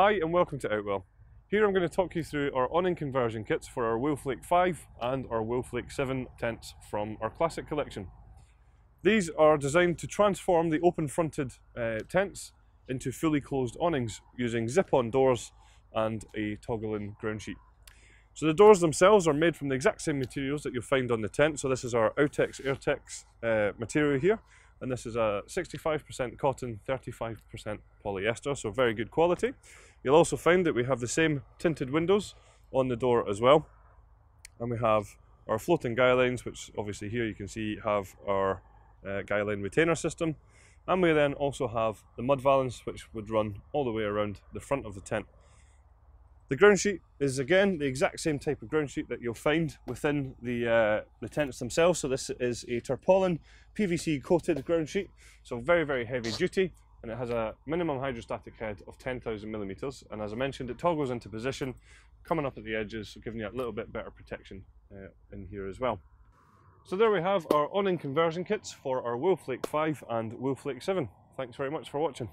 Hi and welcome to Outwell. Here I'm going to talk you through our awning conversion kits for our Willflake 5 and our Willflake 7 tents from our classic collection. These are designed to transform the open-fronted tents into fully closed awnings using zip-on doors and a toggle-in ground sheet. So the doors themselves are made from the exact same materials that you'll find on the tent. So this is our Autex Airtex material here, and this is a 65% cotton, 35% polyester, so very good quality. You'll also find that we have the same tinted windows on the door as well, and we have our floating guy lines, which obviously here you can see have our guy line retainer system, and we then also have the mud valance, which would run all the way around the front of the tent. The ground sheet is again the exact same type of ground sheet that you'll find within the tents themselves. So this is a tarpaulin PVC coated ground sheet, so very, very heavy duty, and it has a minimum hydrostatic head of 10,000 millimeters. And as I mentioned, it toggles into position, coming up at the edges, so giving you a little bit better protection in here as well. So there we have our awning conversion kits for our Willflake 5 and Willflake 7. Thanks very much for watching.